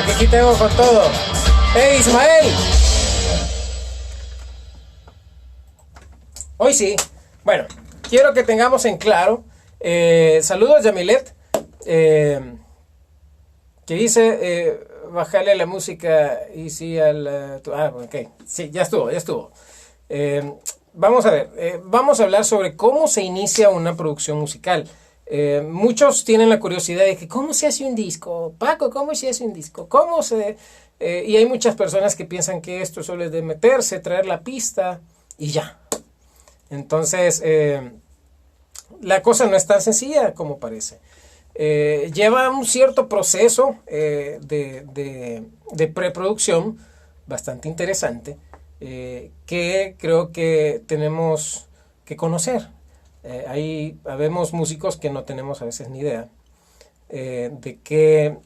que aquí tengo con todo. ¡Hey, Ismael! Hoy sí. Bueno, quiero que tengamos en claro. Saludos, Yamilet. Que dice, bajarle la música y sí al... ok. Sí, ya estuvo. Vamos a ver, vamos a hablar sobre cómo se inicia una producción musical. Muchos tienen la curiosidad de que ¿cómo se hace un disco? Paco, ¿cómo se hace un disco? Y hay muchas personas que piensan que esto solo es de meterse, traer la pista y ya. Entonces, la cosa no es tan sencilla como parece. Lleva un cierto proceso de preproducción bastante interesante, que creo que tenemos que conocer. Ahí habemos músicos que no tenemos a veces ni idea de qué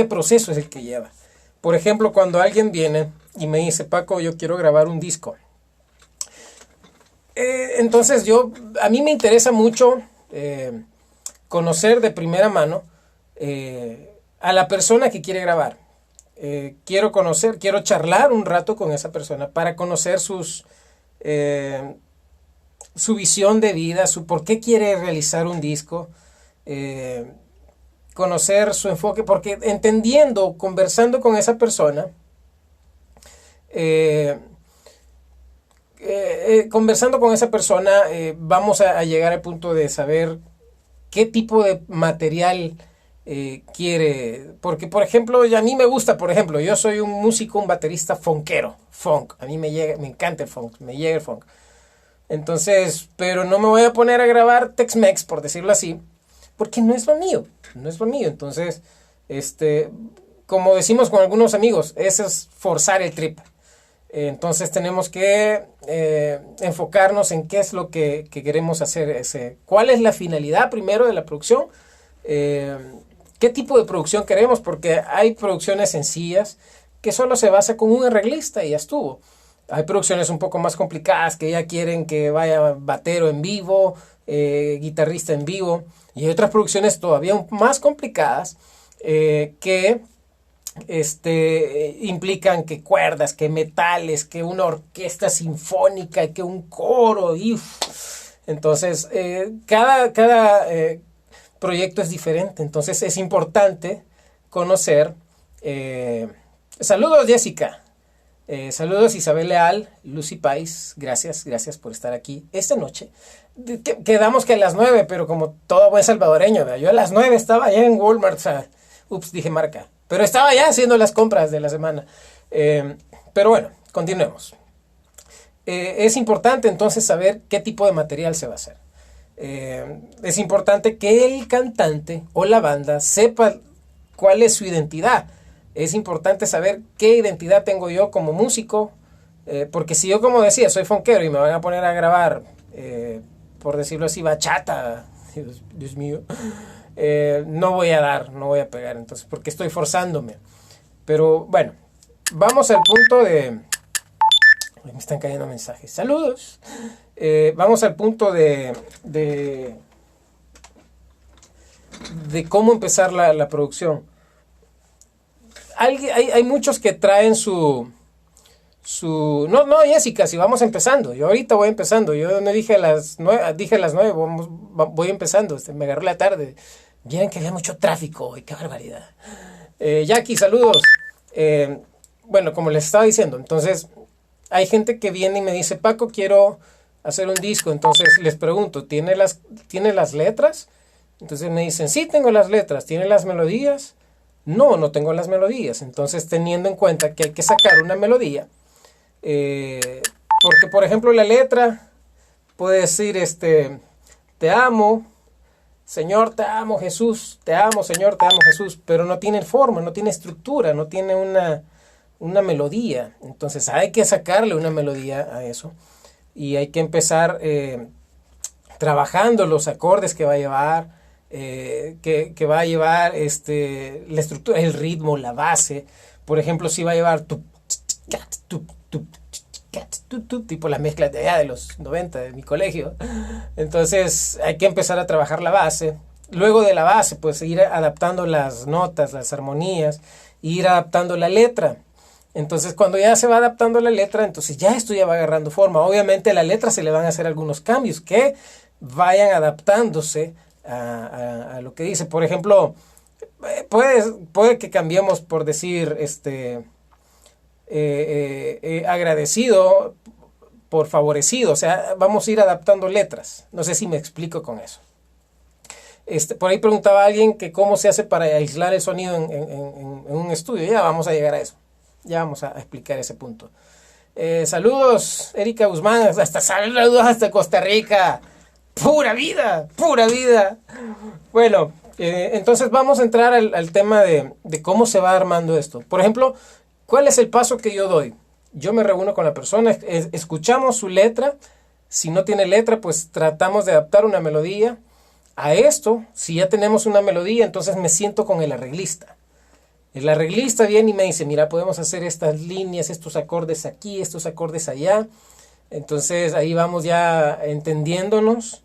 proceso es el que lleva. Por ejemplo, cuando alguien viene y me dice, Paco, yo quiero grabar un disco. Entonces a mí me interesa mucho conocer de primera mano a la persona que quiere grabar. Quiero charlar un rato con esa persona para conocer su visión de vida, su por qué quiere realizar un disco, conocer su enfoque, porque conversando con esa persona, vamos a llegar al punto de saber qué tipo de material quiere. Porque, por ejemplo, a mí me gusta, yo soy un músico, un baterista funkero, funk. A mí me encanta el funk, me llega el funk. Entonces, pero no me voy a poner a grabar Tex-Mex, por decirlo así, porque no es lo mío. Entonces, como decimos con algunos amigos, eso es forzar el trip. Entonces tenemos que enfocarnos en qué es lo que queremos hacer, cuál es la finalidad primero de la producción, qué tipo de producción queremos, porque hay producciones sencillas que solo se basa con un arreglista y ya estuvo. Hay producciones un poco más complicadas que ya quieren que vaya batero en vivo, guitarrista en vivo, y hay otras producciones todavía más complicadas que implican que cuerdas, que metales, que una orquesta sinfónica, que un coro. Entonces, cada proyecto es diferente. Entonces, es importante conocer. Saludos, Jessica. Saludos, Isabel Leal, Lucy Pais. Gracias por estar aquí esta noche. Quedamos que a las 9, pero como todo buen salvadoreño, ¿verdad? Yo a las 9 estaba allá en Walmart. Dije marca. Pero estaba ya haciendo las compras de la semana. Pero bueno, continuemos. Es importante entonces saber qué tipo de material se va a hacer. Es importante que el cantante o la banda sepa cuál es su identidad. Es importante saber qué identidad tengo yo como músico. Porque si yo, como decía, soy funkero y me van a poner a grabar, por decirlo así, bachata, Dios mío, no voy a pegar, entonces, porque estoy forzándome. Pero bueno, vamos al punto de... Me están cayendo mensajes. Saludos. Vamos al punto de cómo empezar la producción. Hay muchos que traen su... No, Jessica, si vamos empezando. Yo ahorita voy empezando. Yo no dije a las 9, dije a las 9, voy empezando. Me agarré la tarde. Vieron que había mucho tráfico hoy, qué barbaridad. Jackie, saludos. Bueno, como les estaba diciendo, entonces hay gente que viene y me dice, Paco, quiero hacer un disco. Entonces les pregunto, ¿tiene las letras? Entonces me dicen, sí, tengo las letras. ¿Tiene las melodías? No tengo las melodías. Entonces, teniendo en cuenta que hay que sacar una melodía, porque, por ejemplo, la letra puede decir, te amo, Señor, te amo, Jesús, te amo, Señor, te amo, Jesús, pero no tiene forma, no tiene estructura, no tiene una melodía. Entonces hay que sacarle una melodía a eso y hay que empezar trabajando los acordes que va a llevar, que va a llevar la estructura, el ritmo, la base. Por ejemplo, si va a llevar tipo las mezclas de allá de los 90 de mi colegio. Entonces hay que empezar a trabajar la base, luego de la base, pues ir adaptando las notas, las armonías, ir adaptando la letra. Entonces cuando ya se va adaptando la letra, entonces ya esto ya va agarrando forma. Obviamente a la letra se le van a hacer algunos cambios que vayan adaptándose a lo que dice. Por ejemplo, puede que cambiemos por decir agradecido por favorecido. O sea, vamos a ir adaptando letras. No sé si me explico con eso. Por ahí preguntaba alguien que cómo se hace para aislar el sonido en un estudio. Ya vamos a llegar a eso. Ya vamos a explicar ese punto. Saludos, Erika Guzmán. Saludos hasta Costa Rica. Pura vida, pura vida. Bueno, entonces vamos a entrar al tema de cómo se va armando esto. Por ejemplo, ¿cuál es el paso que yo doy? Yo me reúno con la persona, escuchamos su letra. Si no tiene letra, pues tratamos de adaptar una melodía a esto. Si ya tenemos una melodía, entonces me siento con el arreglista. El arreglista viene y me dice, mira, podemos hacer estas líneas, estos acordes aquí, estos acordes allá. Entonces ahí vamos ya entendiéndonos.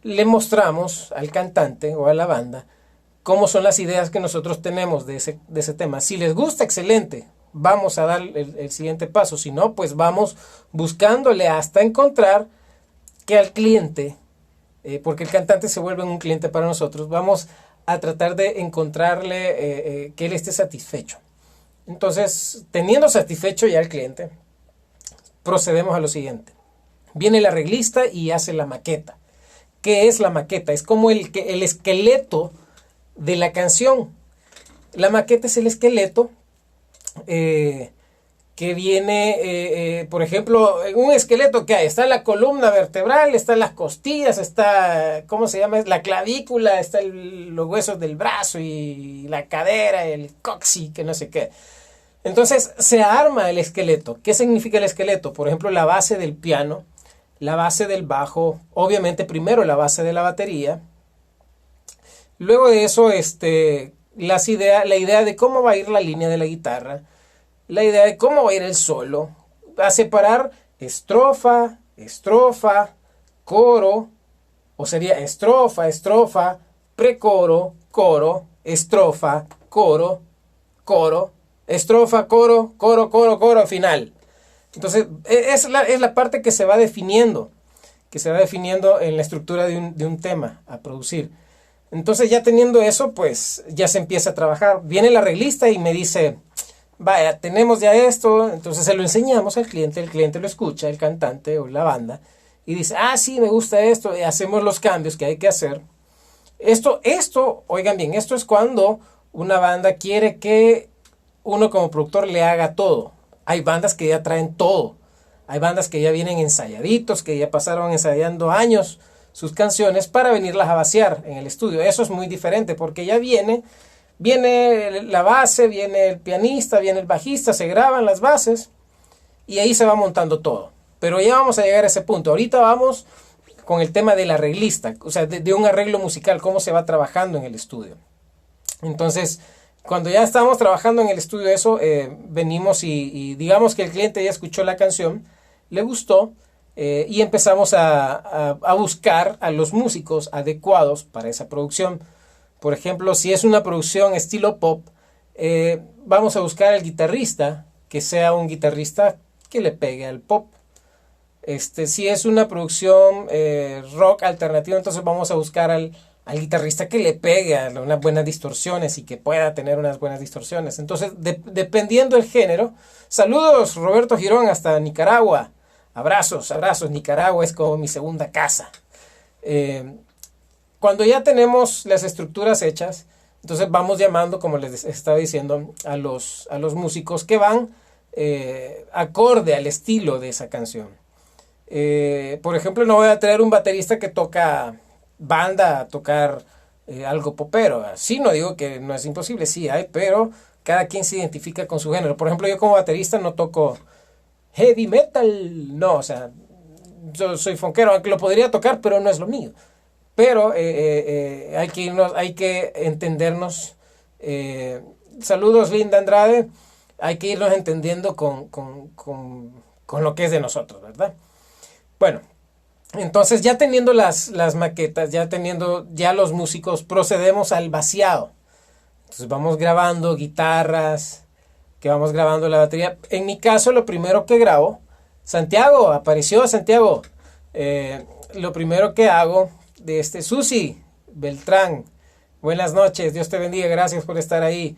Le mostramos al cantante o a la banda cómo son las ideas que nosotros tenemos de ese tema. Si les gusta, excelente. Vamos a dar el siguiente paso. Si no, pues vamos buscándole hasta encontrar que al cliente, porque el cantante se vuelve un cliente para nosotros, vamos a tratar de encontrarle que él esté satisfecho. Entonces, teniendo satisfecho ya al cliente, procedemos a lo siguiente. Viene el arreglista y hace la maqueta. ¿Qué es la maqueta? Es como el esqueleto de la canción. La maqueta es el esqueleto que viene, por ejemplo, un esqueleto que hay. Está la columna vertebral, están las costillas, está, ¿cómo se llama? La clavícula, está los huesos del brazo y la cadera, el coxis, que no sé qué. Entonces se arma el esqueleto. ¿Qué significa el esqueleto? Por ejemplo, la base del piano, la base del bajo, obviamente primero la base de la batería. Luego de eso, la idea de cómo va a ir la línea de la guitarra, la idea de cómo va a ir el solo, a separar estrofa, estrofa, coro, o sería estrofa, estrofa, precoro, coro, estrofa, coro, coro, estrofa, coro, coro, coro, coro, final. Entonces, es la parte que se va definiendo en la estructura de un tema a producir. Entonces, ya teniendo eso, pues ya se empieza a trabajar. Viene el arreglista y me dice, vaya, tenemos ya esto. Entonces se lo enseñamos al cliente, el cliente lo escucha, el cantante o la banda, y dice, ah, sí, me gusta esto, y hacemos los cambios que hay que hacer. Esto, oigan bien, esto es cuando una banda quiere que uno como productor le haga todo. Hay bandas que ya traen todo. Hay bandas que ya vienen ensayaditos, que ya pasaron ensayando años sus canciones para venirlas a vaciar en el estudio. Eso es muy diferente porque ya viene la base, viene el pianista, viene el bajista, se graban las bases y ahí se va montando todo. Pero ya vamos a llegar a ese punto. Ahorita vamos con el tema del arreglista, o sea, de un arreglo musical, cómo se va trabajando en el estudio. Entonces, cuando ya estamos trabajando en el estudio eso, venimos y digamos que el cliente ya escuchó la canción, le gustó, y empezamos a buscar a los músicos adecuados para esa producción. Por ejemplo, si es una producción estilo pop, vamos a buscar al guitarrista, que sea un guitarrista que le pegue al pop. Si es una producción rock alternativo, entonces vamos a buscar al guitarrista que le pegue a unas buenas distorsiones y que pueda tener unas buenas distorsiones. Entonces, dependiendo del género, saludos Roberto Girón hasta Nicaragua. Abrazos, Nicaragua es como mi segunda casa. Cuando ya tenemos las estructuras hechas, entonces vamos llamando, como les estaba diciendo, a los músicos que van acorde al estilo de esa canción. Por ejemplo, no voy a traer un baterista que toca banda a tocar algo popero. Sí, no digo que no es imposible, sí hay, pero cada quien se identifica con su género. Por ejemplo, yo como baterista no toco heavy metal, no, o sea, yo soy funkero, aunque lo podría tocar, pero no es lo mío. Pero hay que entendernos. Saludos, Linda Andrade. Hay que irnos entendiendo con lo que es de nosotros, ¿verdad? Bueno, Entonces ya teniendo las maquetas, ya teniendo ya los músicos, procedemos al vaciado. Entonces vamos grabando guitarras, que vamos grabando la batería. En mi caso lo primero que grabo, Santiago, apareció Santiago. Lo primero que hago de Susi Beltrán, buenas noches, Dios te bendiga, gracias por estar ahí.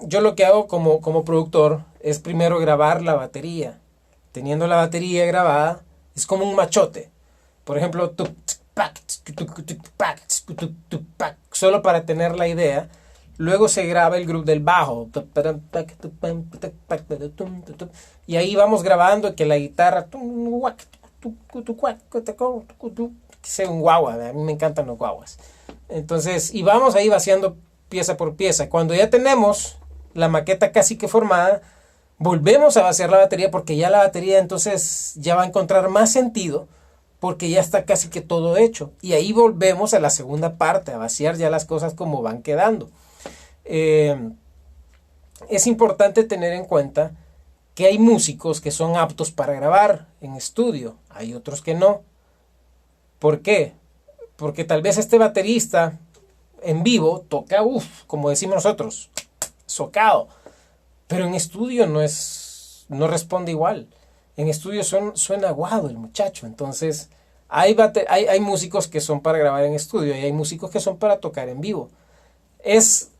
Yo lo que hago como productor es primero grabar la batería. Teniendo la batería grabada, es como un machote. Por ejemplo, solo para tener la idea. Luego se graba el groove del bajo. Y ahí vamos grabando que la guitarra sea un guagua. A mí me encantan los guaguas. Entonces, y vamos ahí vaciando pieza por pieza. Cuando ya tenemos la maqueta casi que formada, volvemos a vaciar la batería porque ya la batería entonces ya va a encontrar más sentido porque ya está casi que todo hecho. Y ahí volvemos a la segunda parte, a vaciar ya las cosas como van quedando. Es importante tener en cuenta que hay músicos que son aptos para grabar en estudio, hay otros que no. ¿Por qué? Porque tal vez este baterista en vivo toca, como decimos nosotros, socado, pero en estudio no responde igual. En estudio suena aguado el muchacho. Entonces hay músicos que son para grabar en estudio y hay músicos que son para tocar en vivo. Es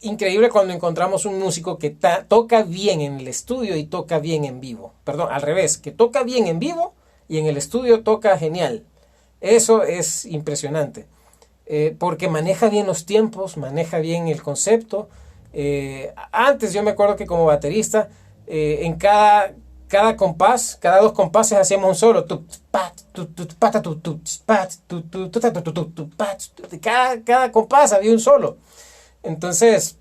increíble cuando encontramos un músico que toca bien en el estudio y toca bien en vivo. Perdón, al revés, que toca bien en vivo y en el estudio toca genial. Eso es impresionante. Porque maneja bien los tiempos, maneja bien el concepto. Antes yo me acuerdo que como baterista, en cada compás, cada 2 compases hacíamos un solo. Cada compás había un solo. Entonces,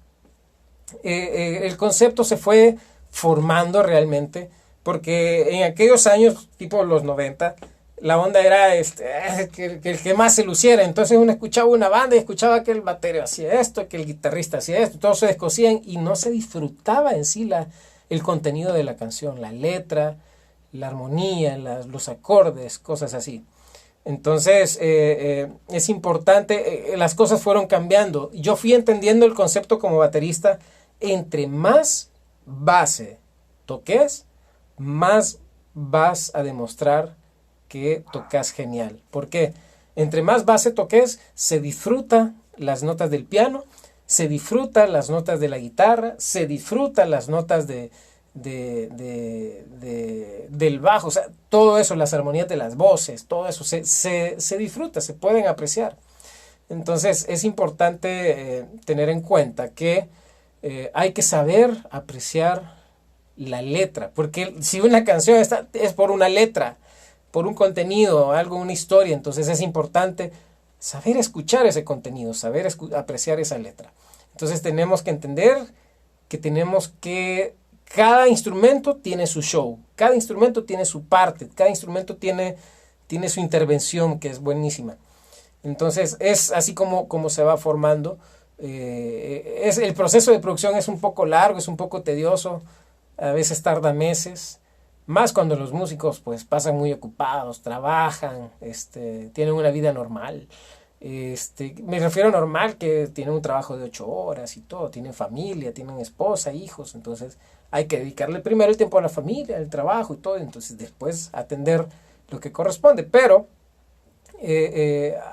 el concepto se fue formando realmente, porque en aquellos años, tipo los 90, la onda era que el que más se luciera. Entonces uno escuchaba una banda y escuchaba que el batero hacía esto, que el guitarrista hacía esto, todos se descosían y no se disfrutaba en sí el contenido de la canción, la letra, la armonía, los acordes, cosas así. Entonces es importante, las cosas fueron cambiando. Yo fui entendiendo el concepto como baterista. Entre más base toques, más vas a demostrar que tocas genial. Porque entre más base toques, se disfruta las notas del piano, se disfruta las notas de la guitarra, se disfruta las notas del bajo, o sea, todo eso, las armonías de las voces, todo eso se disfruta, se pueden apreciar. Entonces es importante tener en cuenta que hay que saber apreciar la letra, porque si una canción es por una letra, por un contenido, algo, una historia, entonces es importante saber escuchar ese contenido, saber apreciar esa letra. Entonces tenemos que entender que cada instrumento tiene su show, cada instrumento tiene su parte, cada instrumento tiene su intervención, que es buenísima. Entonces es así como se va formando. El proceso de producción es un poco largo, es un poco tedioso, a veces tarda meses, más cuando los músicos pues pasan muy ocupados, trabajan, tienen una vida normal. Me refiero a normal, que tienen un trabajo de 8 horas y todo, tienen familia, tienen esposa, hijos, entonces hay que dedicarle primero el tiempo a la familia, al trabajo y todo, entonces después atender lo que corresponde. Pero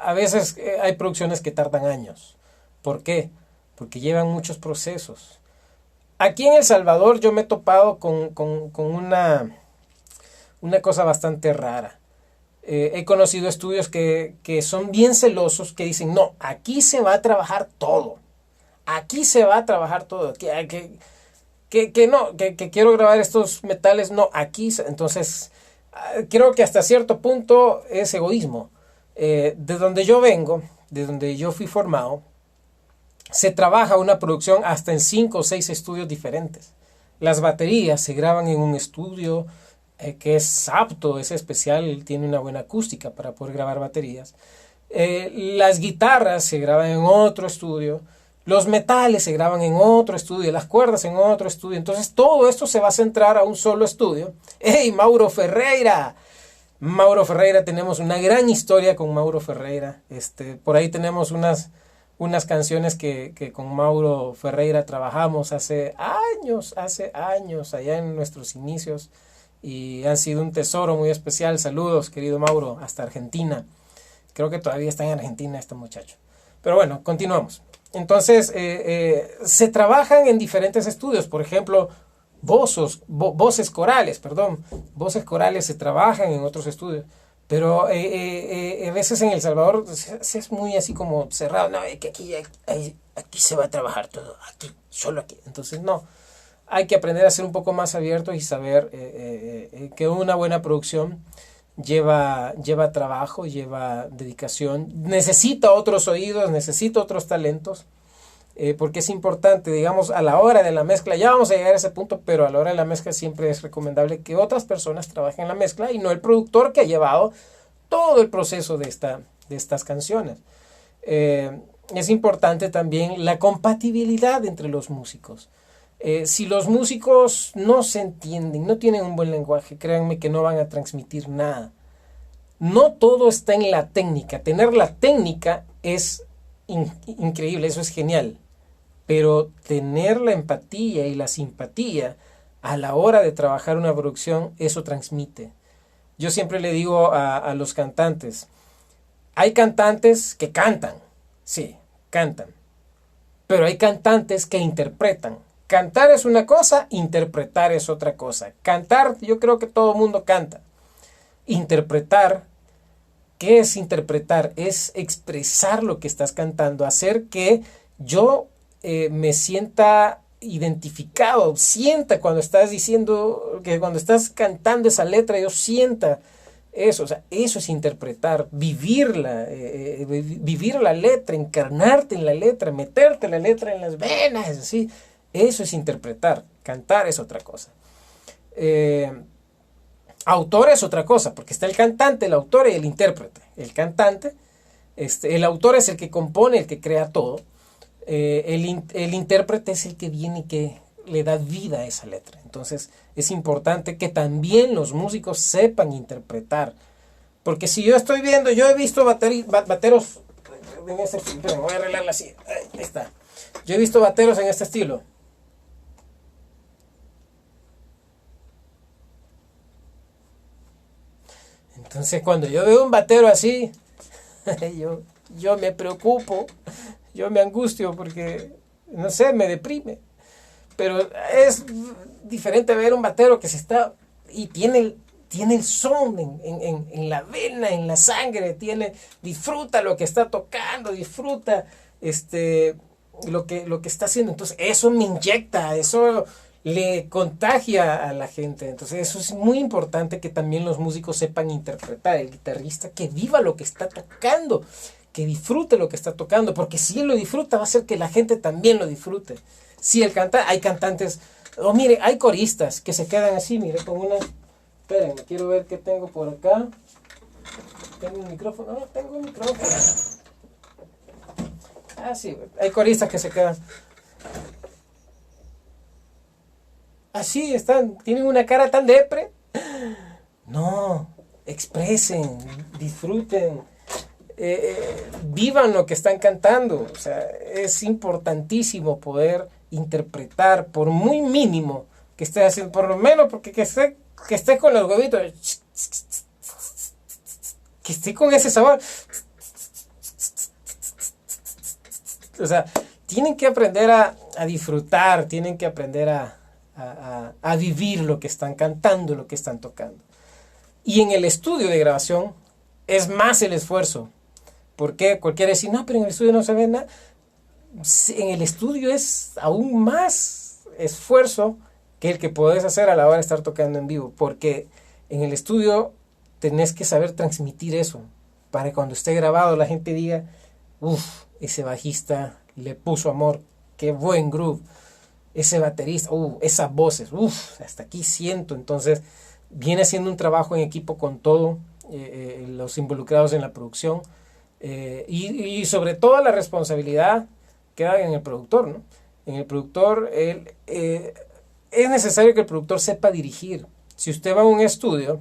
a veces hay producciones que tardan años. ¿Por qué? Porque llevan muchos procesos. Aquí en El Salvador yo me he topado con una cosa bastante rara. He conocido estudios que son bien celosos, que dicen, no, aquí se va a trabajar todo. Aquí se va a trabajar todo. Que quiero grabar estos metales, no, aquí. Entonces, creo que hasta cierto punto es egoísmo. De donde yo vengo, de donde yo fui formado, se trabaja una producción hasta en 5 o 6 estudios diferentes. Las baterías se graban en un estudio que es apto, es especial, tiene una buena acústica para poder grabar baterías. Las guitarras se graban en otro estudio, los metales se graban en otro estudio, las cuerdas en otro estudio. Entonces todo esto se va a centrar a un solo estudio. ¡Hey, Mauro Ferreira! Mauro Ferreira, tenemos una gran historia con Mauro Ferreira. Por ahí tenemos unas canciones que con Mauro Ferreira trabajamos hace años, allá en nuestros inicios, y han sido un tesoro muy especial. Saludos, querido Mauro, hasta Argentina. Creo que todavía está en Argentina este muchacho. Pero bueno, continuamos. Entonces, se trabajan en diferentes estudios. Por ejemplo, voces corales se trabajan en otros estudios. Pero a veces en El Salvador se es muy así como cerrado. No, es que aquí se va a trabajar todo. Aquí, solo aquí. Entonces, no. Hay que aprender a ser un poco más abiertos y saber que una buena producción lleva trabajo, lleva dedicación, necesita otros oídos, necesita otros talentos, porque es importante, digamos, a la hora de la mezcla, ya vamos a llegar a ese punto, pero a la hora de la mezcla siempre es recomendable que otras personas trabajen en la mezcla y no el productor que ha llevado todo el proceso de estas canciones. Es importante también la compatibilidad entre los músicos. Si los músicos no se entienden, no tienen un buen lenguaje, créanme que no van a transmitir nada. No todo está en la técnica. Tener la técnica es increíble, eso es genial. Pero tener la empatía y la simpatía a la hora de trabajar una producción, eso transmite. Yo siempre le digo a los cantantes, hay cantantes que cantan, sí, cantan. Pero hay cantantes que interpretan. Cantar es una cosa, interpretar es otra cosa. Cantar, yo creo que todo el mundo canta. Interpretar, ¿qué es interpretar? Es expresar lo que estás cantando, hacer que yo me sienta identificado, sienta cuando estás diciendo, que cuando estás cantando esa letra, yo sienta eso, o sea, eso es interpretar, vivirla, vivir la letra, encarnarte en la letra, meterte la letra en las venas, así. Eso es interpretar. Cantar es otra cosa. Autor es otra cosa, porque está el cantante, el autor y el intérprete. El cantante, el autor es el que compone, el que crea todo. El intérprete es el que viene y que le da vida a esa letra. Entonces es importante que también los músicos sepan interpretar. Porque si yo estoy viendo, yo he visto bateros en este estilo. Pero voy a arreglarla así. Ahí está. Yo he visto bateros en este estilo. Entonces cuando yo veo un batero así, yo me preocupo, yo me angustio porque, no sé, me deprime. Pero es diferente ver un batero que se está y tiene el son en la vena, en la sangre, disfruta lo que está tocando, disfruta lo que está haciendo. Entonces eso me inyecta, eso le contagia a la gente. Entonces eso es muy importante, que también los músicos sepan interpretar. El guitarrista que viva lo que está tocando, que disfrute lo que está tocando, porque si él lo disfruta va a hacer que la gente también lo disfrute. Si hay cantantes, mire, hay coristas que se quedan así, mire, con una... Esperen, quiero ver qué tengo por acá. ¿Tengo un micrófono? No, tengo un micrófono. Ah, sí, hay coristas que se quedan así, tienen una cara tan depre. No, expresen, disfruten, vivan lo que están cantando. O sea, es importantísimo poder interpretar, por muy mínimo que esté haciendo, por lo menos porque que esté con los huevitos, que esté con ese sabor. O sea, tienen que aprender a disfrutar, tienen que aprender a vivir lo que están cantando, lo que están tocando. Y en el estudio de grabación es más el esfuerzo. Porque cualquiera dice, no, pero en el estudio no se ve nada. En el estudio es aún más esfuerzo que el que podés hacer a la hora de estar tocando en vivo. Porque en el estudio tenés que saber transmitir eso, para que cuando esté grabado la gente diga, uff, ese bajista le puso amor, qué buen groove. Ese baterista, esas voces, hasta aquí siento. Entonces viene siendo un trabajo en equipo con todo, los involucrados en la producción, y sobre todo la responsabilidad queda en el productor, ¿no? En el productor, es necesario que el productor sepa dirigir. Si usted va a un estudio,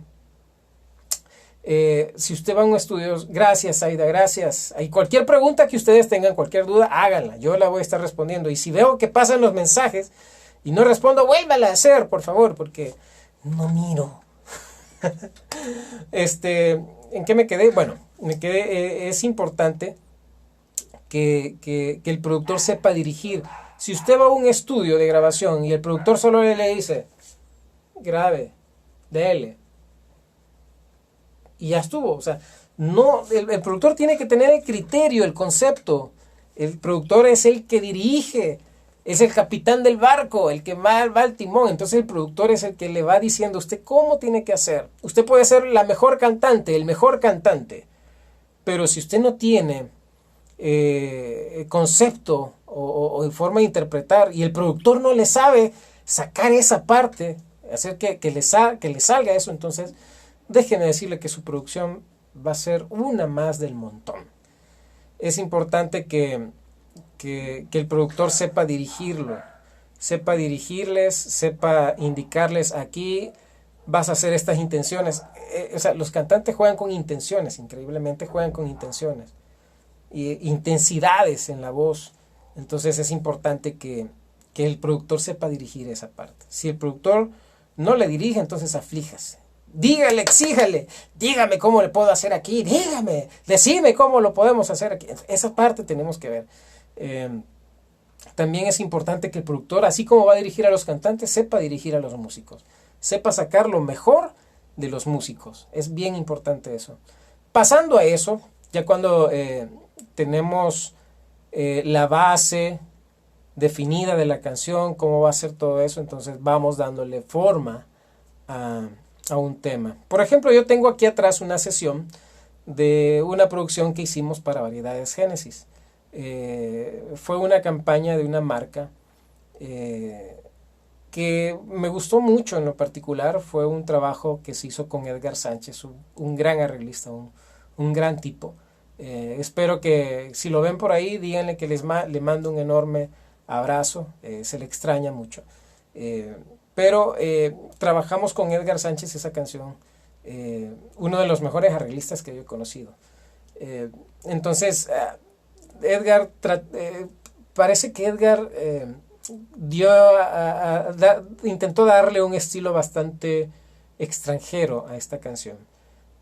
Si usted va a un estudio, gracias Aida, gracias. Y cualquier pregunta que ustedes tengan, cualquier duda, háganla. Yo la voy a estar respondiendo. Y si veo que pasan los mensajes y no respondo, vuélvala a hacer, por favor, porque no miro. ¿En qué me quedé? Bueno, me quedé, es importante que el productor sepa dirigir. Si usted va a un estudio de grabación y el productor solo le dice, grabe, dele, y ya estuvo. O sea, no, el productor tiene que tener el criterio, el concepto. El productor es el que dirige, es el capitán del barco, el que va al timón. Entonces el productor es el que le va diciendo a usted cómo tiene que hacer. Usted puede ser la mejor cantante, el mejor cantante, pero si usted no tiene concepto o forma de interpretar y el productor no le sabe sacar esa parte, hacer que le salga eso, entonces déjenme decirle que su producción va a ser una más del montón. Es importante que el productor sepa dirigirlo, sepa dirigirles, sepa indicarles, aquí vas a hacer estas intenciones. O sea, los cantantes juegan con intenciones, increíblemente juegan con intenciones, intensidades en la voz. Entonces es importante que el productor sepa dirigir esa parte. Si el productor no le dirige, entonces aflíjase. Dígale, exíjale, dígame cómo le puedo hacer aquí, dígame, decime cómo lo podemos hacer aquí. Esa parte tenemos que ver. También es importante que el productor, así como va a dirigir a los cantantes, sepa dirigir a los músicos, sepa sacar lo mejor de los músicos. Es bien importante eso. Pasando a eso, ya cuando tenemos la base definida de la canción, cómo va a ser todo eso, entonces vamos dándole forma a un tema. Por ejemplo, yo tengo aquí atrás una sesión de una producción que hicimos para Variedades Génesis. Fue una campaña de una marca que me gustó mucho en lo particular. Fue un trabajo que se hizo con Edgar Sánchez, un gran arreglista, un gran tipo. Espero que si lo ven por ahí, díganle que le mando un enorme abrazo, se le extraña mucho. Pero trabajamos con Edgar Sánchez esa canción, uno de los mejores arreglistas que yo he conocido. Entonces, Edgar, parece que Edgar intentó darle un estilo bastante extranjero a esta canción,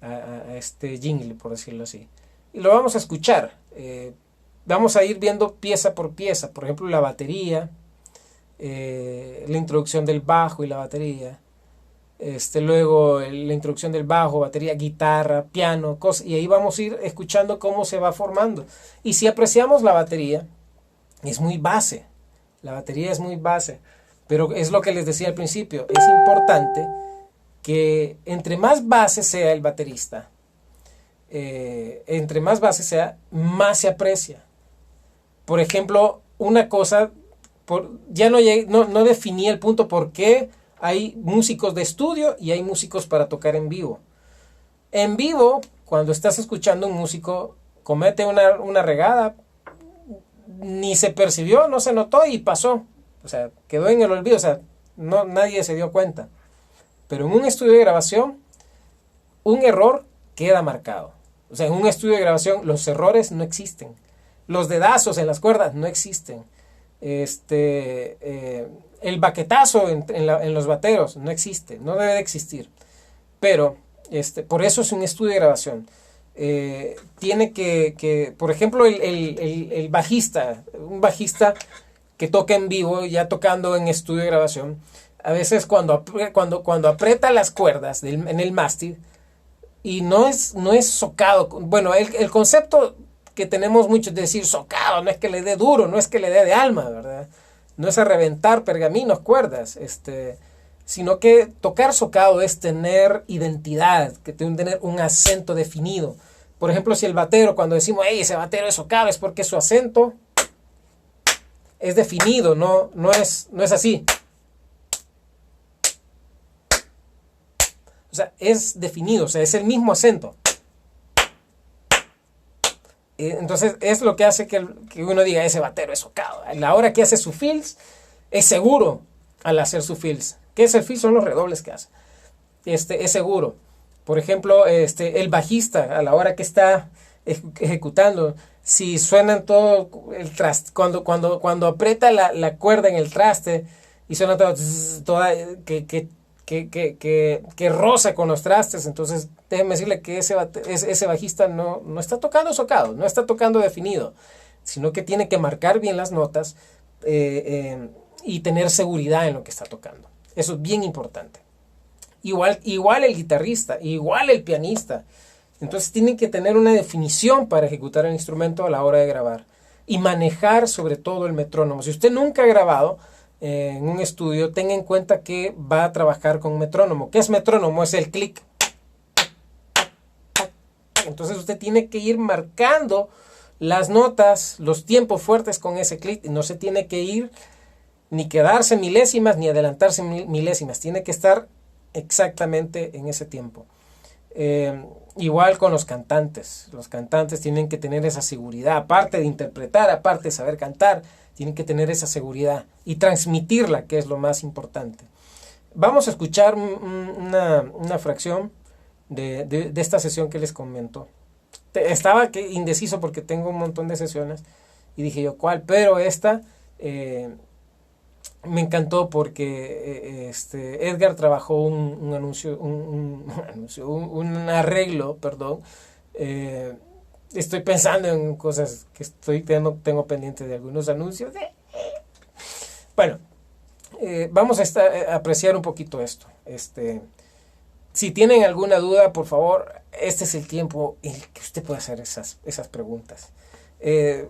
a este jingle, por decirlo así. Y lo vamos a escuchar. Vamos a ir viendo pieza por pieza, por ejemplo la batería, la introducción del bajo y la batería, luego la introducción del bajo, batería, guitarra, piano, cosas, y ahí vamos a ir escuchando cómo se va formando. Y si apreciamos la batería, es muy base, la batería es muy base, pero es lo que les decía al principio, es importante que entre más base sea el baterista, entre más base sea, más se aprecia. Por ejemplo, una cosa, ya no definí el punto por qué hay músicos de estudio y hay músicos para tocar en vivo. En vivo, cuando estás escuchando un músico, comete una regada, ni se percibió, no se notó y pasó. O sea, quedó en el olvido, o sea, nadie se dio cuenta. Pero en un estudio de grabación, un error queda marcado. O sea, en un estudio de grabación los errores no existen. Los dedazos en las cuerdas no existen. El baquetazo en los bateros no existe, no debe de existir. Pero por eso es un estudio de grabación. Tiene que por ejemplo, el bajista, un bajista que toca en vivo, ya tocando en estudio de grabación, a veces cuando aprieta las cuerdas en el mástil, y no es socado. Bueno, el concepto que tenemos mucho de decir socado, no es que le dé duro, no es que le dé de alma, ¿verdad? No es a reventar pergaminos, cuerdas, sino que tocar socado es tener identidad, que tener un acento definido. Por ejemplo, si el batero, cuando decimos, hey, ese batero es socado, es porque su acento es definido, no es así. O sea, es definido, o sea, es el mismo acento. Entonces es lo que hace que uno diga, ese batero es socado. A la hora que hace su fills, es seguro al hacer su fills. ¿Qué es el fills? Son los redobles que hace. Es seguro. Por ejemplo, el bajista, a la hora que está ejecutando, si suenan todo el traste, cuando aprieta la cuerda en el traste y suena todo, toda, que roza con los trastes, entonces déjeme decirle que ese bajista no está tocando socado, no está tocando definido, sino que tiene que marcar bien las notas y tener seguridad en lo que está tocando. Eso es bien importante. Igual el guitarrista, igual el pianista. Entonces tienen que tener una definición para ejecutar el instrumento a la hora de grabar. Y manejar sobre todo el metrónomo. Si usted nunca ha grabado en un estudio, tenga en cuenta que va a trabajar con metrónomo. ¿Qué es metrónomo? Es el clic. Entonces usted tiene que ir marcando las notas, los tiempos fuertes con ese clic. No se tiene que ir ni quedarse milésimas ni adelantarse milésimas. Tiene que estar exactamente en ese tiempo. Igual con los cantantes. Los cantantes tienen que tener esa seguridad. Aparte de interpretar, aparte de saber cantar, tienen que tener esa seguridad y transmitirla, que es lo más importante. Vamos a escuchar una fracción de esta sesión que les comento. Estaba indeciso porque tengo un montón de sesiones y dije yo, ¿cuál? Pero esta me encantó porque Edgar trabajó un arreglo, perdón. Estoy pensando en cosas que tengo pendientes de algunos anuncios. Bueno, vamos a apreciar un poquito esto. Si tienen alguna duda, por favor, este es el tiempo en el que usted puede hacer esas preguntas.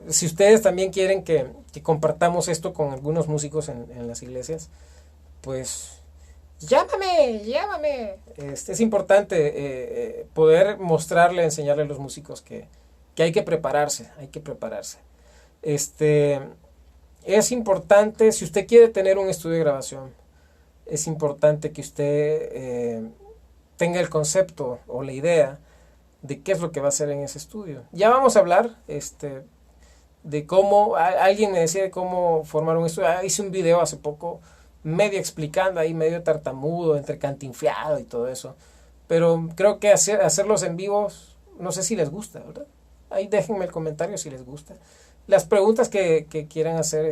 Si ustedes también quieren que compartamos esto con algunos músicos en las iglesias, pues llámame. Es importante poder mostrarle, enseñarle a los músicos que hay que prepararse, es importante, si usted quiere tener un estudio de grabación, es importante que usted tenga el concepto o la idea de qué es lo que va a hacer en ese estudio. Ya vamos a hablar de cómo, alguien me decía de cómo formar un estudio. Hice un video hace poco, medio explicando ahí, medio tartamudo, entre cantinflado y todo eso. Pero creo que hacerlos en vivos, no sé si les gusta, ¿verdad? Ahí déjenme el comentario si les gusta. Las preguntas que quieran hacer,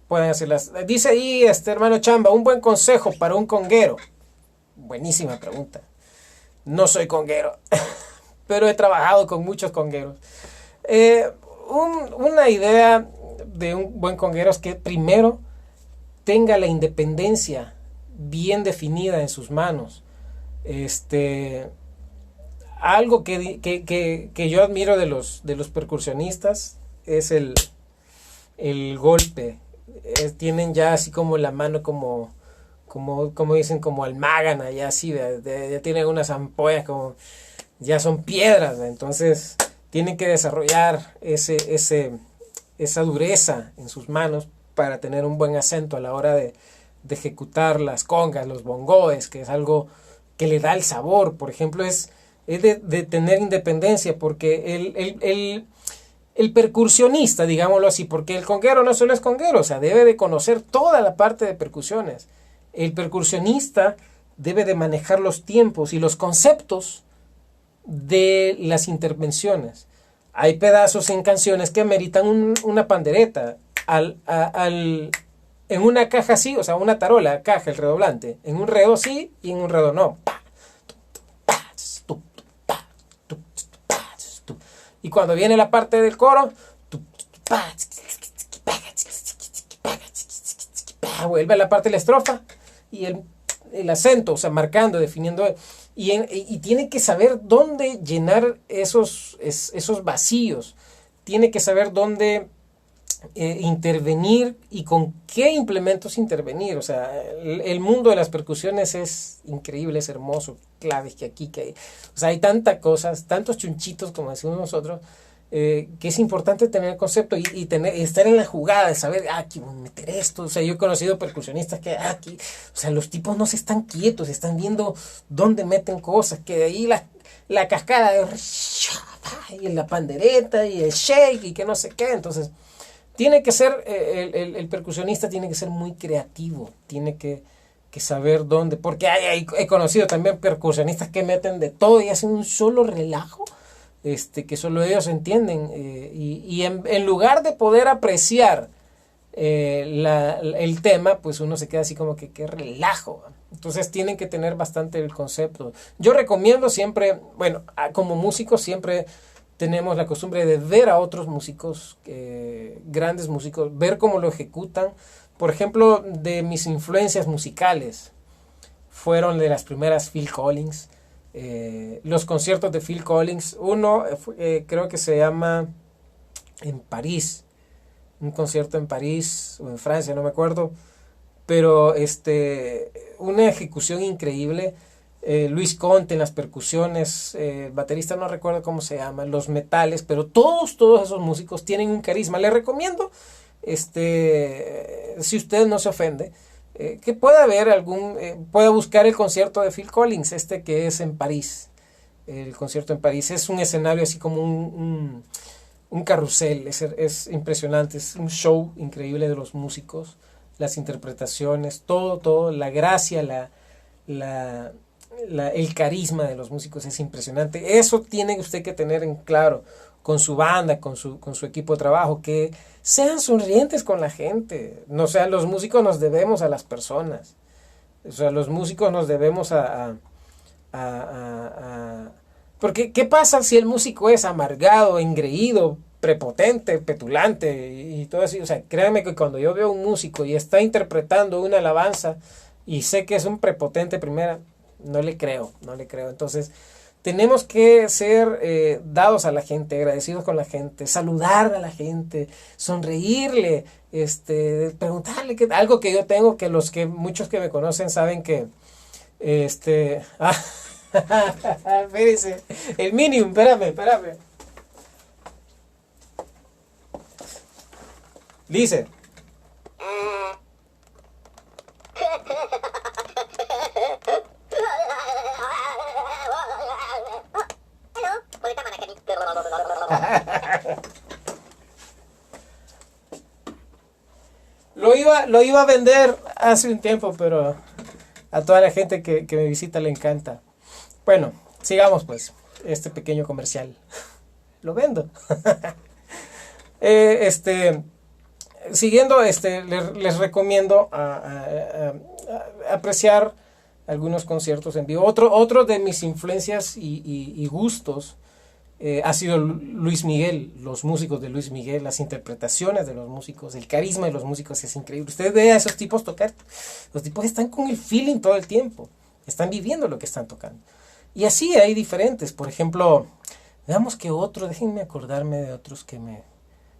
pueden hacerlas. Dice ahí, hermano Chamba, un buen consejo para un conguero. Buenísima pregunta. No soy conguero, pero he trabajado con muchos congueros. Una idea de un buen conguero es que primero tenga la independencia bien definida en sus manos. Algo que yo admiro de los percusionistas es el golpe. Tienen ya así como la mano como dicen, como almágana, ya así, ya tienen unas ampollas como, ya son piedras, ¿ve? Entonces tienen que desarrollar esa dureza en sus manos para tener un buen acento a la hora de ejecutar las congas, los bongoes, que es algo que le da el sabor. Por ejemplo, es de tener independencia, porque el percusionista, digámoslo así, porque el conguero no solo es conguero, o sea, debe de conocer toda la parte de percusiones. El percusionista debe de manejar los tiempos y los conceptos de las intervenciones. Hay pedazos en canciones que ameritan una pandereta en una caja así, o sea, una tarola, caja, el redoblante, en un redo sí y en un redo no. Y cuando viene la parte del coro, vuelve a la parte de la estrofa y el acento, o sea, marcando, definiendo, y tiene que saber dónde llenar esos vacíos, tiene que saber dónde intervenir y con qué implementos intervenir. O sea, el mundo de las percusiones es increíble, es hermoso, claves que aquí, que hay. O sea, hay tantas cosas, tantos chunchitos, como decimos nosotros, que es importante tener el concepto y estar en la jugada, de saber, aquí voy a meter esto. O sea, yo he conocido percusionistas que aquí, o sea, los tipos no se están quietos, están viendo dónde meten cosas, que de ahí la cascada y la pandereta y el shake y que no sé qué. Entonces tiene que ser, el percusionista tiene que ser muy creativo, tiene que que saber dónde, porque he conocido también percusionistas que meten de todo y hacen un solo relajo, que solo ellos entienden, y en lugar de poder apreciar el tema, pues uno se queda así como que qué relajo. Entonces tienen que tener bastante el concepto. Yo recomiendo siempre, bueno, como músicos siempre tenemos la costumbre de ver a otros músicos, grandes músicos, ver cómo lo ejecutan. Por ejemplo, de mis influencias musicales fueron de las primeras Phil Collins. Los conciertos de Phil Collins, uno creo que se llama en París, un concierto en París o en Francia, no me acuerdo, pero una ejecución increíble. Luis Conte en las percusiones, el baterista no recuerdo cómo se llama, los metales, pero todos esos músicos tienen un carisma. Les recomiendo, si usted no se ofende, que pueda ver pueda buscar el concierto de Phil Collins, que es en París. El concierto en París es un escenario así como un carrusel, es impresionante, es un show increíble de los músicos, las interpretaciones, todo, la gracia, el carisma de los músicos es impresionante. Eso tiene usted que tener en claro con su banda, con su equipo de trabajo, que sean sonrientes con la gente. No, o sea, los músicos nos debemos a las personas. O sea, los músicos nos debemos porque, ¿qué pasa si el músico es amargado, engreído, prepotente, petulante y todo así? O sea, créanme que cuando yo veo a un músico y está interpretando una alabanza y sé que es un prepotente primera, no le creo. Entonces, tenemos que ser dados a la gente, agradecidos con la gente, saludar a la gente, sonreírle, preguntarle algo que yo tengo, que muchos que me conocen saben que, espérense, el Minium, espérame. Dice. Lo iba a vender hace un tiempo, pero a toda la gente que me visita le encanta. Bueno, sigamos pues este pequeño comercial. Lo vendo. Siguiendo, les recomiendo apreciar algunos conciertos en vivo. Otro de mis influencias y gustos ha sido Luis Miguel, los músicos de Luis Miguel, las interpretaciones de los músicos, el carisma de los músicos es increíble. Usted ve a esos tipos tocar, los tipos están con el feeling todo el tiempo, están viviendo lo que están tocando. Y así hay diferentes, por ejemplo, veamos que déjenme acordarme de otros que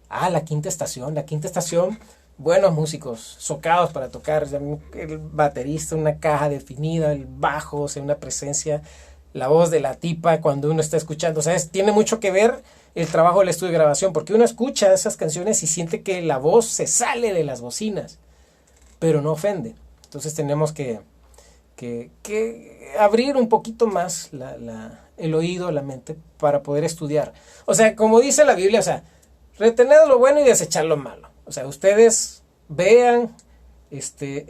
La Quinta Estación, buenos músicos, socados para tocar, el baterista, una caja definida, el bajo, o sea, una presencia, la voz de la tipa cuando uno está escuchando, o sea, tiene mucho que ver el trabajo del estudio de grabación, porque uno escucha esas canciones y siente que la voz se sale de las bocinas, pero no ofende. Entonces tenemos que abrir un poquito más el oído, la mente, para poder estudiar. O sea, como dice la Biblia, o sea, retener lo bueno y desechar lo malo. O sea, ustedes vean,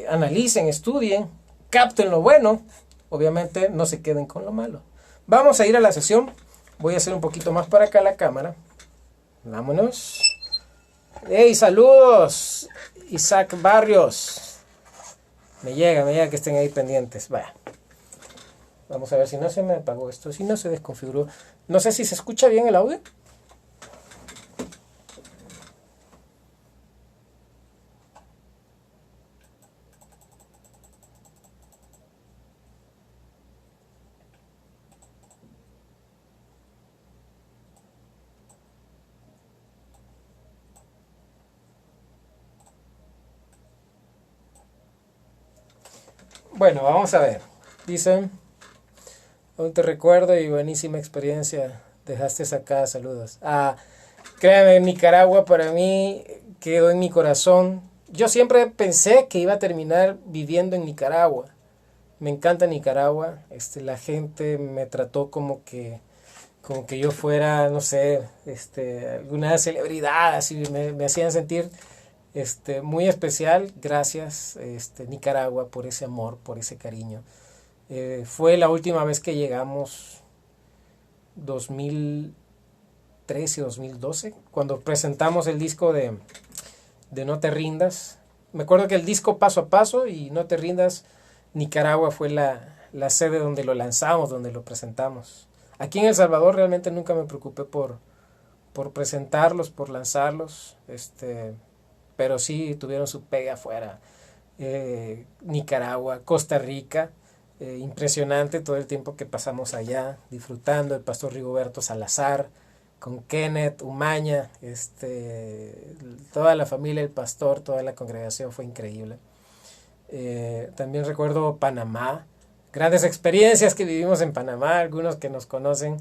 analicen, estudien, capten lo bueno, obviamente no se queden con lo malo. Vamos a ir a la sesión. Voy a hacer un poquito más para acá la cámara. Vámonos. ¡Hey, saludos! Isaac Barrios. Me llega que estén ahí pendientes. Vaya. Vamos a ver si no se me apagó esto, si no se desconfiguró. No sé si se escucha bien el audio. Bueno, vamos a ver. Dicen, aún te recuerdo y buenísima experiencia dejaste acá, saludos. Créame, Nicaragua para mí quedó en mi corazón. Yo siempre pensé que iba a terminar viviendo en Nicaragua. Me encanta Nicaragua. La gente me trató como que yo fuera, no sé, alguna celebridad, así me hacían sentir Muy especial. Gracias, Nicaragua, por ese amor, por ese cariño. Fue la última vez que llegamos, 2013, 2012, cuando presentamos el disco de No Te Rindas. Me acuerdo que el disco Paso a Paso y No Te Rindas, Nicaragua fue la sede donde lo lanzamos, donde lo presentamos. Aquí en El Salvador realmente nunca me preocupé por presentarlos, por lanzarlos, pero sí tuvieron su pega afuera. Nicaragua, Costa Rica, impresionante todo el tiempo que pasamos allá, disfrutando. El pastor Rigoberto Salazar, con Kenneth Umaña, toda la familia, el pastor, toda la congregación, fue increíble. También recuerdo Panamá, grandes experiencias que vivimos en Panamá. Algunos que nos conocen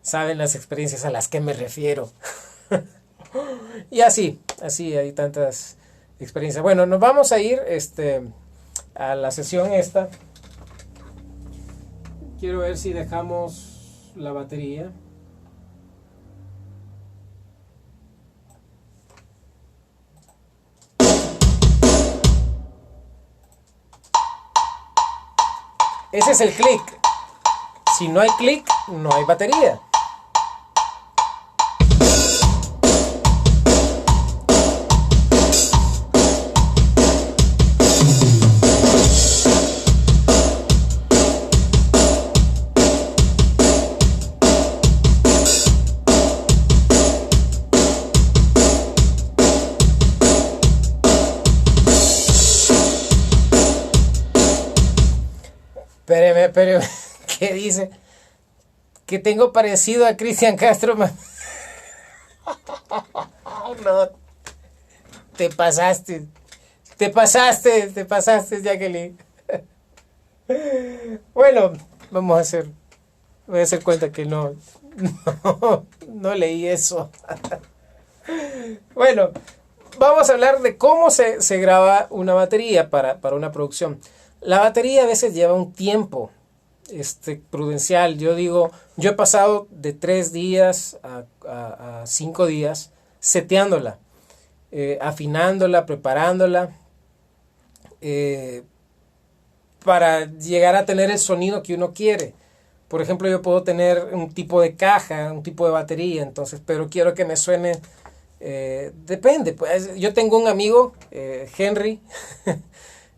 saben las experiencias a las que me refiero. Y así hay tantas experiencias. Bueno, nos vamos a ir a la sesión esta. Quiero ver si dejamos la batería. Ese es el clic. Si no hay clic, no hay batería. Espéreme, ¿qué dice? Que tengo parecido a Cristian Castro. No, te pasaste, Jacqueline. Bueno, voy a hacer cuenta que no leí eso. Bueno, vamos a hablar de cómo se graba una batería para una producción. La batería a veces lleva un tiempo prudencial. Yo he pasado de 3 días a 5 días seteándola, afinándola, preparándola, para llegar a tener el sonido que uno quiere. Por ejemplo, yo puedo tener un tipo de caja, un tipo de batería, pero quiero que me suene, depende. Pues, yo tengo un amigo, Henry,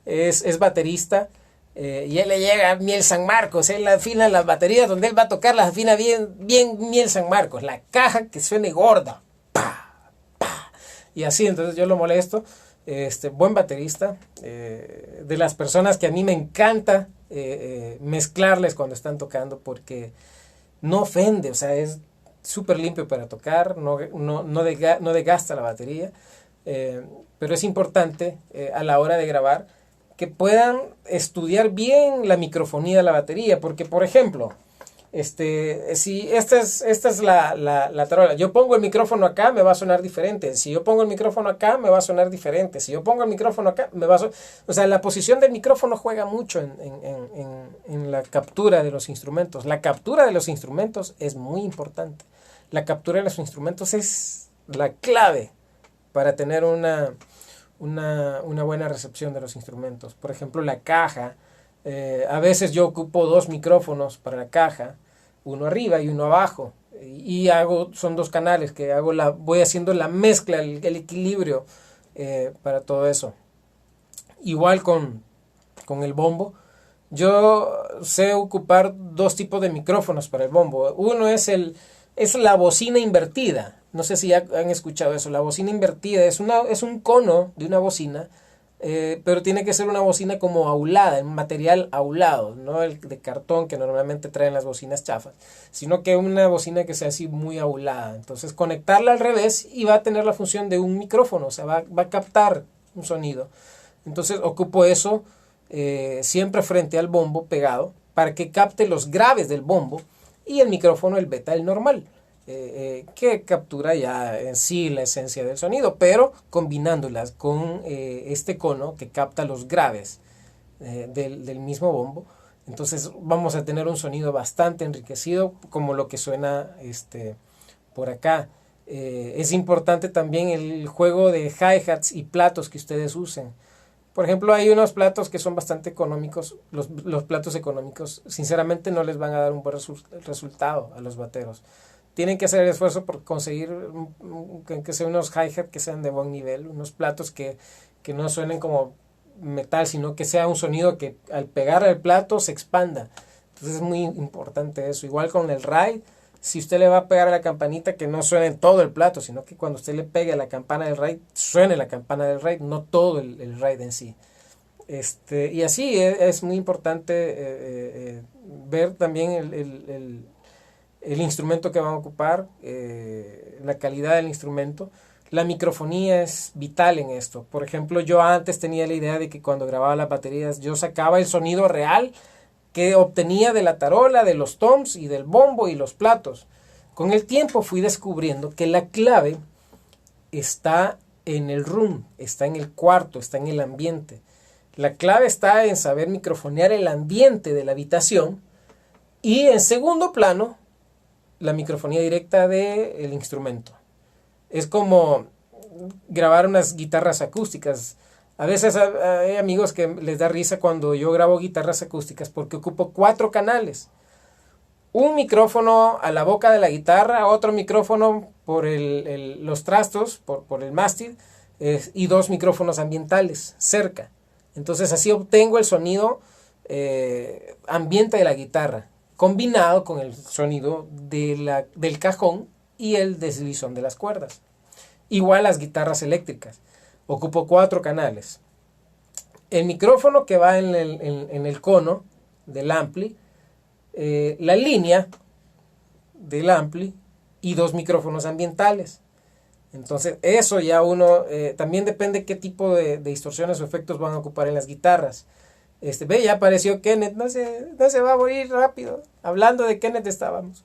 es baterista, y él le llega a Miel San Marcos. Él afina las baterías donde él va a tocar, las afina bien Miel San Marcos, la caja que suene gorda, pa, pa, y así. Entonces yo lo molesto. Buen baterista, de las personas que a mí me encanta mezclarles cuando están tocando, porque no ofende, o sea, es súper limpio para tocar, no desgasta la batería, pero es importante a la hora de grabar que puedan estudiar bien la microfonía de la batería, porque por ejemplo, si esta es la tarola, yo pongo el micrófono acá, me va a sonar diferente. Si yo pongo el micrófono acá, me va a sonar diferente. Si yo pongo el micrófono acá, me va a sonar... O sea, la posición del micrófono juega mucho en la captura de los instrumentos. La captura de los instrumentos es muy importante. La captura de los instrumentos es la clave para tener una buena recepción de los instrumentos. Por ejemplo, la caja. A veces yo ocupo 2 micrófonos para la caja, uno arriba y uno abajo, y son 2 canales que voy haciendo la mezcla, el equilibrio, para todo eso. Igual con el bombo, yo sé ocupar 2 tipos de micrófonos para el bombo. Uno es la bocina invertida. No sé si ya han escuchado eso. La bocina invertida es un cono de una bocina, pero tiene que ser una bocina como aulada, en material aulado, no el de cartón que normalmente traen las bocinas chafas, sino que una bocina que sea así muy aulada. Entonces conectarla al revés y va a tener la función de un micrófono, o sea, va a captar un sonido. Entonces ocupo eso siempre frente al bombo pegado, para que capte los graves del bombo, y el micrófono, el beta, el normal, que captura ya en sí la esencia del sonido, pero combinándolas con este cono que capta los graves del mismo bombo. Entonces vamos a tener un sonido bastante enriquecido, como lo que suena por acá. Es importante también el juego de hi-hats y platos que ustedes usen. Por ejemplo, hay unos platos que son bastante económicos. Los platos económicos, sinceramente, no les van a dar un buen resultado a los bateros. Tienen que hacer el esfuerzo por conseguir que sean unos hi-hats que sean de buen nivel, unos platos que no suenen como metal, sino que sea un sonido que al pegar al plato se expanda. Entonces es muy importante eso. Igual con el ride, si usted le va a pegar a la campanita, que no suene en todo el plato, sino que cuando usted le pegue a la campana del ride, suene la campana del ride, no todo el ride en sí. Y así es muy importante ver también el instrumento que van a ocupar, la calidad del instrumento. La microfonía es vital en esto. Por ejemplo, yo antes tenía la idea de que cuando grababa las baterías yo sacaba el sonido real que obtenía de la tarola, de los toms y del bombo y los platos. Con el tiempo fui descubriendo que la clave está en el room, está en el cuarto, está en el ambiente. La clave está en saber microfonear el ambiente de la habitación y en segundo plano la microfonía directa del instrumento. Es como grabar unas guitarras acústicas. A veces hay amigos que les da risa cuando yo grabo guitarras acústicas porque ocupo 4 canales. Un micrófono a la boca de la guitarra, otro micrófono por los trastos, por el mástil, y 2 micrófonos ambientales cerca. Entonces así obtengo el sonido ambiente de la guitarra, combinado con el sonido del cajón y el deslizón de las cuerdas. Igual las guitarras eléctricas. Ocupo 4 canales. El micrófono que va en el cono del ampli, la línea del ampli y 2 micrófonos ambientales. Entonces eso ya uno, también depende qué tipo de distorsiones o efectos van a ocupar en las guitarras. Ve, ya apareció Kenneth, no se va a morir rápido. Hablando de Kenneth estábamos.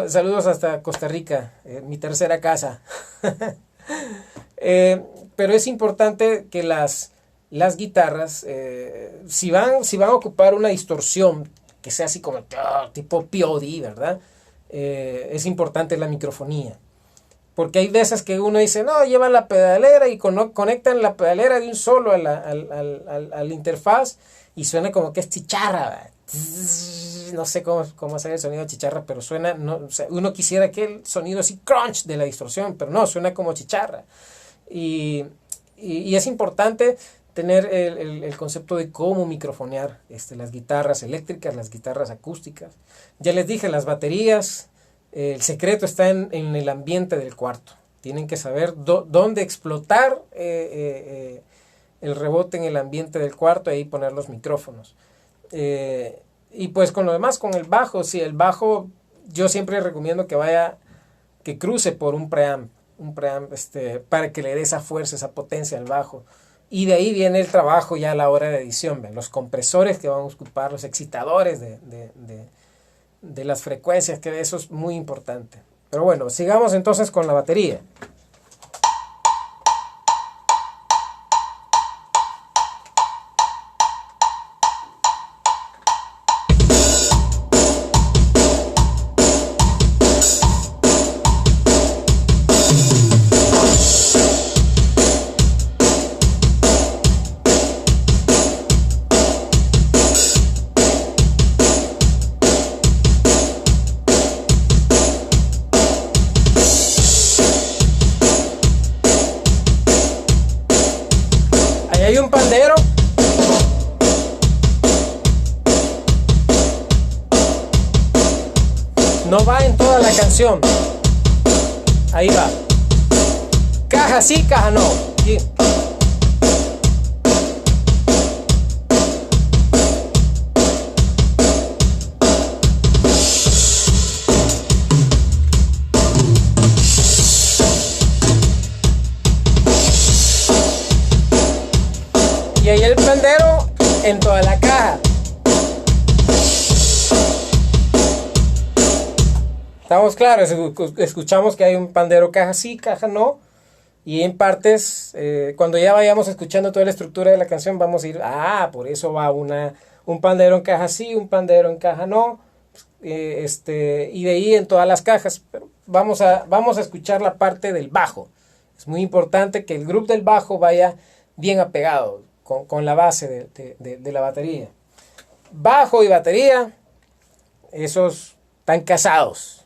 Saludos hasta Costa Rica, mi tercera casa. Pero es importante que las guitarras, si van a ocupar una distorsión que sea así como tipo POD, ¿verdad? Es importante la microfonía. Porque hay veces que uno dice, no, llevan la pedalera y conectan la pedalera de un solo al interfaz y suena como que es chicharra, ¿verdad? No sé cómo hacer el sonido de chicharra, pero suena, no, o sea, uno quisiera que el sonido así crunch de la distorsión, pero no, suena como chicharra. Y es importante tener el concepto de cómo microfonear las guitarras eléctricas, las guitarras acústicas. Ya les dije, las baterías, el secreto está en el ambiente del cuarto. Tienen que saber dónde explotar el rebote en el ambiente del cuarto y ahí poner los micrófonos. Y pues con lo demás, con el bajo, sí, el bajo yo siempre recomiendo que cruce por un preamp, para que le dé esa fuerza, esa potencia al bajo. Y de ahí viene el trabajo ya a la hora de edición, ¿ven? Los compresores que van a ocupar, los excitadores de las frecuencias, que eso es muy importante. Pero bueno, sigamos entonces con la batería. Hay un pandero. No va en toda la canción. Ahí va. Caja sí, caja no. Sí. Y ahí el pandero en toda la caja. Estamos claros, escuchamos que hay un pandero caja sí, caja no. Y en partes, cuando ya vayamos escuchando toda la estructura de la canción, vamos a ir, por eso va un pandero en caja sí, un pandero en caja no. y de ahí en todas las cajas. Pero vamos a escuchar la parte del bajo. Es muy importante que el groove del bajo vaya bien apegado con la base de la batería. Bajo y batería, esos están casados.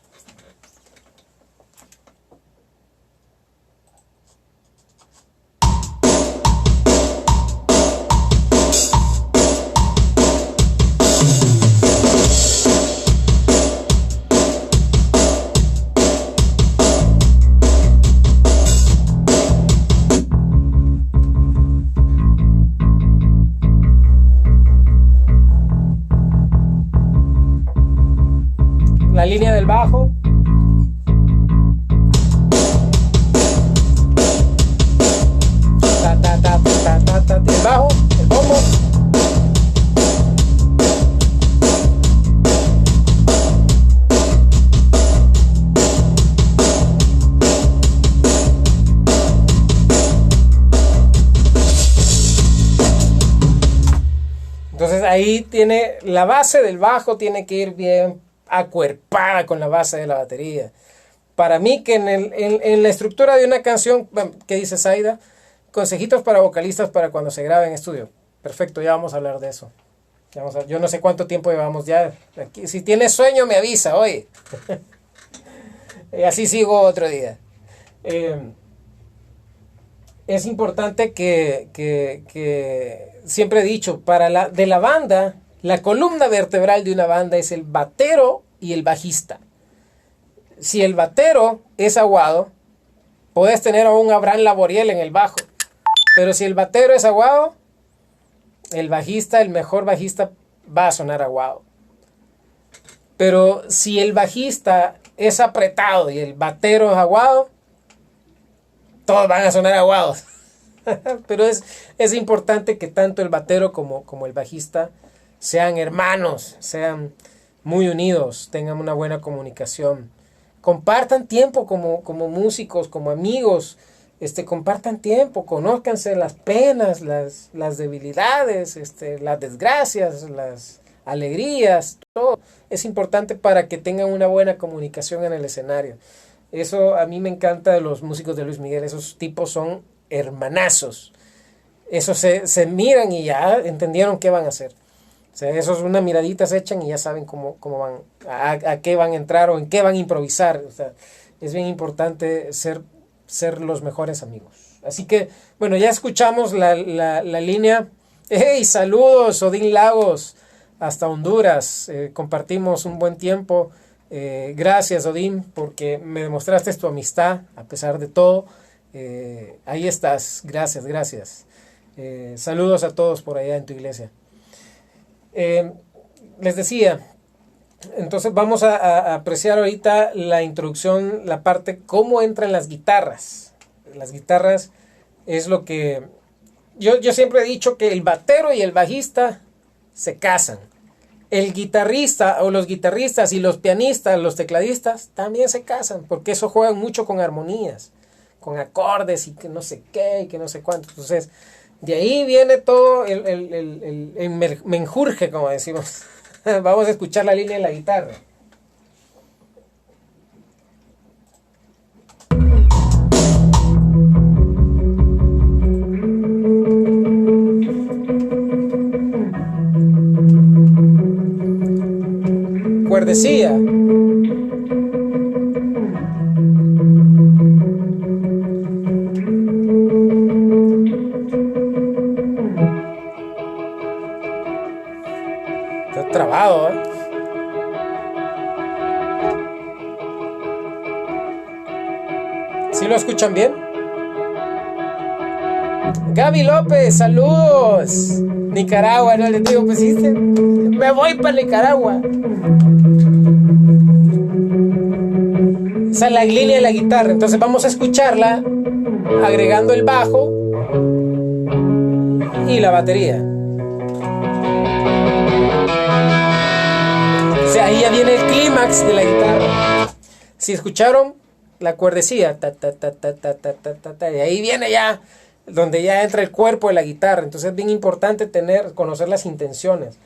La línea del bajo. Ta, ta, ta, ta, ta, ta, el bajo, el bombo. Entonces ahí tiene la base del bajo, tiene que ir bien acuerpada con la base de la batería. Para mí que en la estructura de una canción, ¿qué dice Zaida? Consejitos para vocalistas para cuando se grabe en estudio. Perfecto, ya vamos a hablar de eso. Yo no sé cuánto tiempo llevamos ya. Aquí, si tienes sueño me avisa, oye. Y así sigo otro día. Es importante que siempre he dicho, de la banda, la columna vertebral de una banda es el batero y el bajista. Si el batero es aguado, podés tener a un Abraham Laboriel en el bajo. Pero si el batero es aguado, el bajista, el mejor bajista, va a sonar aguado. Pero si el bajista es apretado y el batero es aguado, todos van a sonar aguados. Pero es importante que tanto el batero como el bajista sean hermanos, sean muy unidos, tengan una buena comunicación, compartan tiempo como músicos, como amigos, compartan tiempo, conózcanse las penas, las debilidades, las desgracias, las alegrías, todo. Es importante para que tengan una buena comunicación en el escenario. Eso a mí me encanta de los músicos de Luis Miguel, esos tipos son hermanazos. Eso se miran y ya entendieron qué van a hacer. O sea, esos una miradita se echan y ya saben cómo van, a qué van a entrar o en qué van a improvisar. O sea, es bien importante ser los mejores amigos. Así que, bueno, ya escuchamos la línea. ¡Hey! Saludos, Odín Lagos, hasta Honduras. Compartimos un buen tiempo. Gracias, Odín, porque me demostraste tu amistad a pesar de todo. Ahí estás. Gracias, gracias. Saludos a todos por allá en tu iglesia. Les decía, entonces vamos a apreciar ahorita la introducción, la parte cómo entran las guitarras. Las guitarras es lo que yo siempre he dicho, que el batero y el bajista se casan. El guitarrista o los guitarristas y los pianistas, los tecladistas también se casan, porque eso juegan mucho con armonías, con acordes y que no sé qué y que no sé cuánto. Entonces de ahí viene todo el menjurje, como decimos. Vamos a escuchar la línea de la guitarra. Cuerdecilla. Trabado, ¿eh? ¿Sí lo escuchan bien? Gaby López, saludos. Nicaragua, ¿no? Les digo, pues sí, me voy para Nicaragua. Esa es la línea de la guitarra. Entonces vamos a escucharla agregando el bajo y la batería. O sea, ahí ya viene el clímax de la guitarra. Si escucharon la cuerdecilla, ta, ta, ta, ta, ta, ta, ta, ta, y ahí viene ya donde ya entra el cuerpo de la guitarra. Entonces es bien importante conocer las intenciones.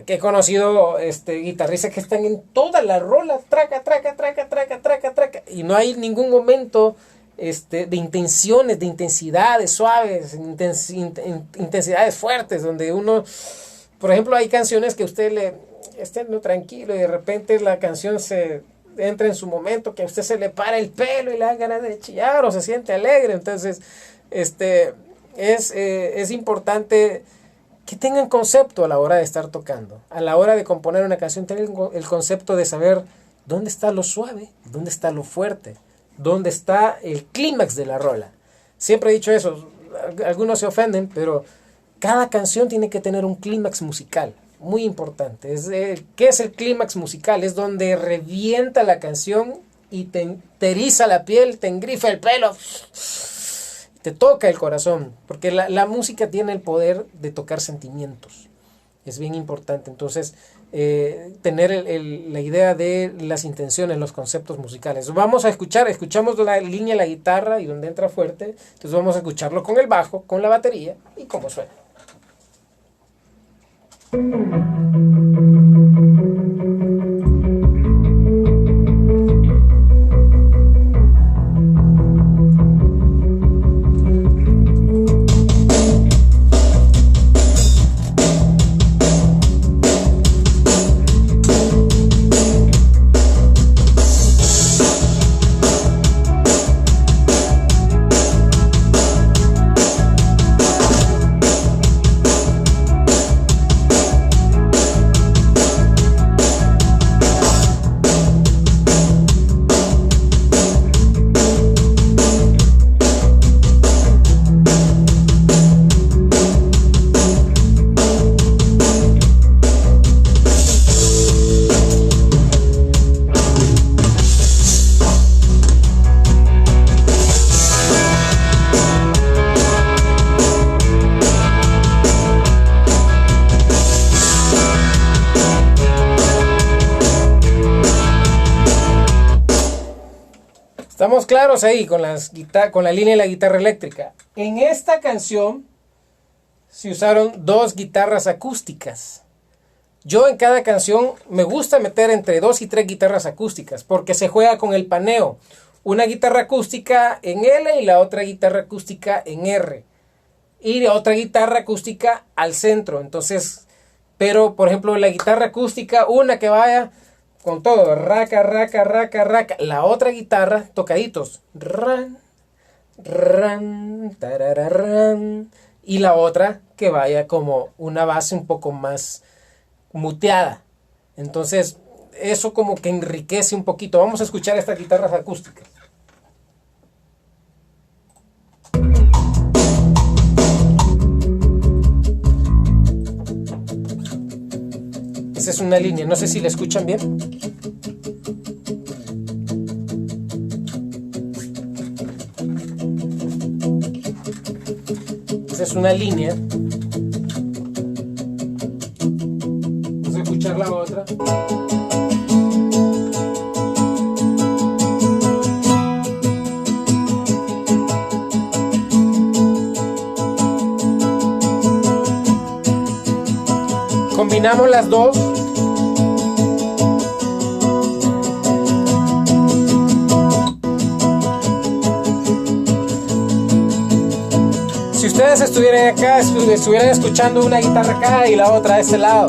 Que he conocido guitarristas que están en toda la rola, traca, traca, traca, traca, traca, traca, y no hay ningún momento de intenciones, de intensidades suaves, intensidades fuertes, donde uno, por ejemplo, hay canciones que usted le esté tranquilo y de repente la canción se entra en su momento, que a usted se le para el pelo y le da ganas de chillar o se siente alegre. Entonces, es importante que tengan concepto a la hora de estar tocando. A la hora de componer una canción, tengan el concepto de saber dónde está lo suave, dónde está lo fuerte, dónde está el clímax de la rola. Siempre he dicho eso, algunos se ofenden, pero cada canción tiene que tener un clímax musical, muy importante. ¿Qué es el clímax musical? Es donde revienta la canción y te eriza la piel, te engrifa el pelo, te toca el corazón, porque la música tiene el poder de tocar sentimientos. Es bien importante. Entonces, tener la idea de las intenciones, los conceptos musicales. Vamos a escuchamos la línea de la guitarra y donde entra fuerte. Entonces vamos a escucharlo con el bajo, con la batería y cómo suena. Estamos claros ahí con la línea de la guitarra eléctrica. En esta canción se usaron 2 guitarras acústicas. Yo en cada canción me gusta meter entre 2 y 3 guitarras acústicas porque se juega con el paneo. Una guitarra acústica en L y la otra guitarra acústica en R. Y la otra guitarra acústica al centro. Entonces, pero por ejemplo la guitarra acústica, una que vaya con todo, raca, raca, raca, raca. La otra guitarra, tocaditos. Ran, ran, tarararán. Y la otra que vaya como una base un poco más muteada. Entonces, eso como que enriquece un poquito. Vamos a escuchar estas guitarras acústicas. Esa es una línea, no sé si la escuchan bien. Esa es una línea. Vamos a escuchar la otra. Combinamos las dos. Si ustedes estuvieran acá, estuvieran escuchando una guitarra acá y la otra a este lado.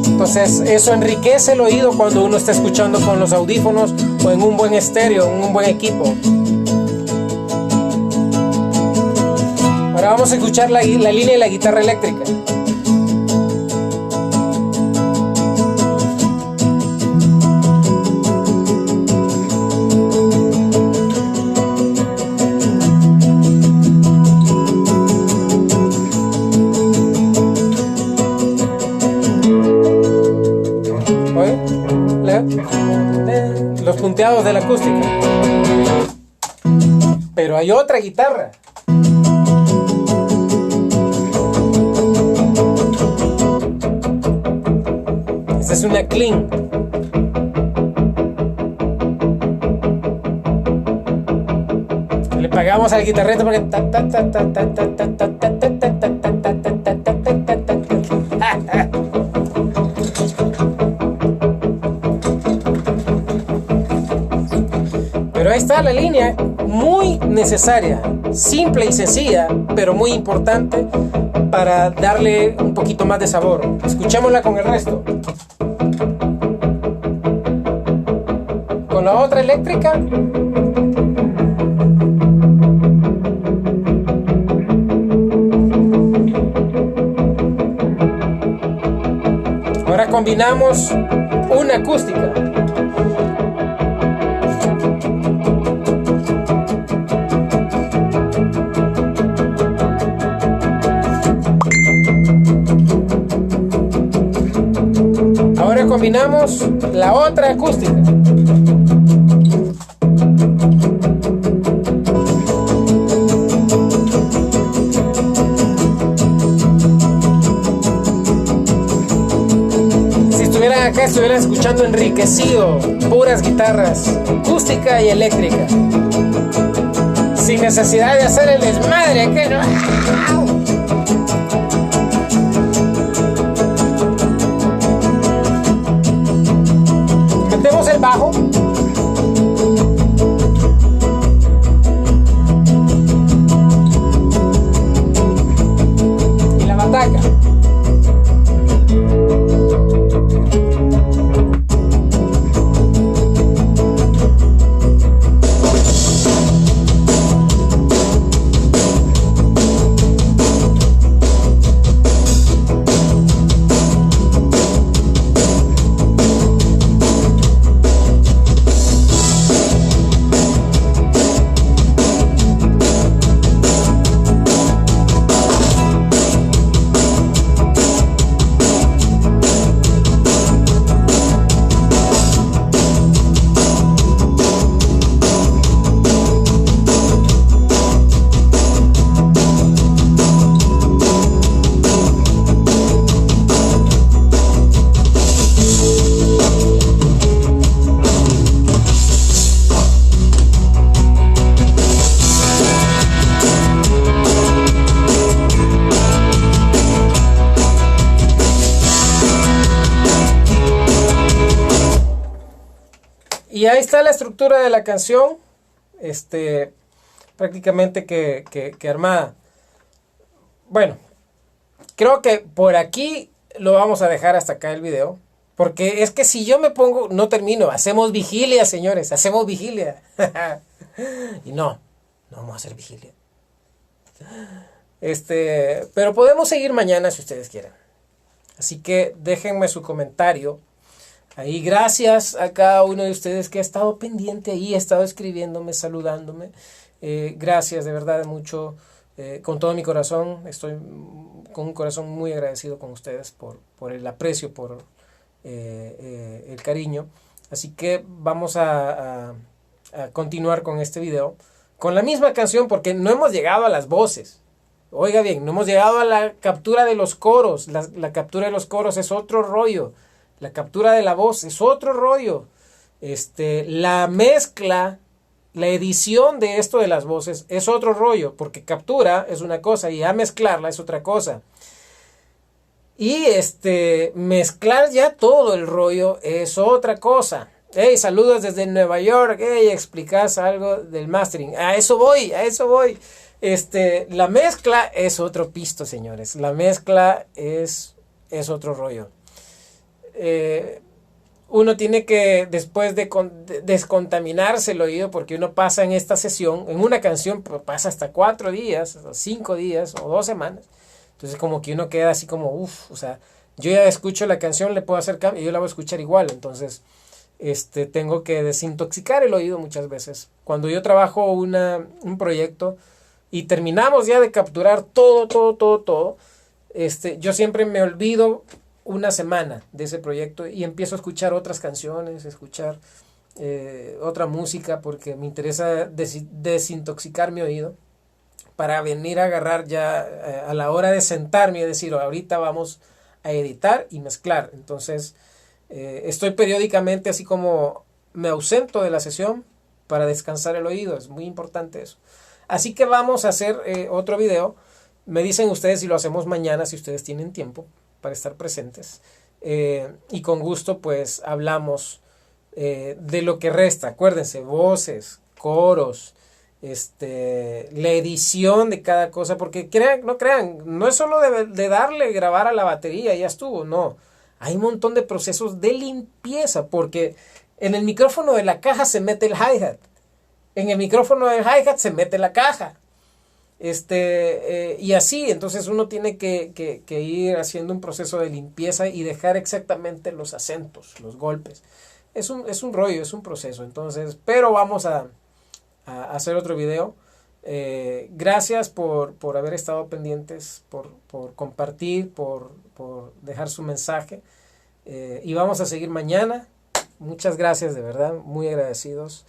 Entonces eso enriquece el oído cuando uno está escuchando con los audífonos o en un buen estéreo, en un buen equipo. Ahora vamos a escuchar la línea de la guitarra eléctrica. Los punteados de la acústica. Pero hay otra guitarra. Esta es una clean. Le pagamos al guitarrista porque ahí está la línea, muy necesaria, simple y sencilla, pero muy importante para darle un poquito más de sabor. Escuchémosla con el resto. Con la otra eléctrica. Ahora combinamos una acústica. Ahora combinamos la otra acústica. Acá estuvieran escuchando enriquecido, puras guitarras, acústica y eléctrica, sin necesidad de hacer el desmadre que no. Metemos el bajo. Y la bataca. Y ahí está la estructura de la canción, prácticamente que armada. Bueno, creo que por aquí lo vamos a dejar hasta acá el video, porque es que si yo me pongo, no termino. Hacemos vigilia, señores, hacemos vigilia. Y no vamos a hacer vigilia. Pero podemos seguir mañana si ustedes quieren. Así que déjenme su comentario. Ahí, gracias a cada uno de ustedes que ha estado pendiente ahí, ha estado escribiéndome, saludándome. Gracias, de verdad, mucho, con todo mi corazón. Estoy con un corazón muy agradecido con ustedes por el aprecio, por el cariño. Así que vamos a continuar con este video, con la misma canción, porque no hemos llegado a las voces. Oiga bien, no hemos llegado a la captura de los coros. La captura de los coros es otro rollo. La captura de la voz es otro rollo. La mezcla, la edición de esto de las voces es otro rollo, porque captura es una cosa y a mezclarla es otra cosa. Y mezclar ya todo el rollo es otra cosa. Hey, saludos desde Nueva York. Hey, explicás algo del mastering. A eso voy. La mezcla es otro pisto, señores. La mezcla es otro rollo. Uno tiene que, después de descontaminarse el oído, porque uno pasa en esta sesión, en una canción pasa hasta 4 días, 5 días o 2 semanas. Entonces como que uno queda así como, o sea, yo ya escucho la canción, le puedo hacer cambio y yo la voy a escuchar igual. Entonces tengo que desintoxicar el oído muchas veces. Cuando yo trabajo un proyecto y terminamos ya de capturar todo, yo siempre me olvido una semana de ese proyecto y empiezo a escuchar otras canciones, escuchar otra música, porque me interesa desintoxicar mi oído para venir a agarrar ya a la hora de sentarme y decir, ahorita vamos a editar y mezclar. Entonces estoy periódicamente así como me ausento de la sesión para descansar el oído. Es muy importante eso. Así que vamos a hacer otro video. Me dicen ustedes si lo hacemos mañana, si ustedes tienen tiempo para estar presentes, y con gusto pues hablamos de lo que resta. Acuérdense, voces, coros, la edición de cada cosa, porque no crean, no es solo de darle grabar a la batería y ya estuvo, no. Hay un montón de procesos de limpieza, porque en el micrófono de la caja se mete el hi-hat, en el micrófono del hi-hat se mete la caja, y así, entonces uno tiene que ir haciendo un proceso de limpieza y dejar exactamente los acentos, los golpes. Es un rollo, es un proceso, entonces, pero vamos a hacer otro video. Gracias por haber estado pendientes, por compartir, por dejar su mensaje. Y vamos a seguir mañana. Muchas gracias, de verdad, muy agradecidos.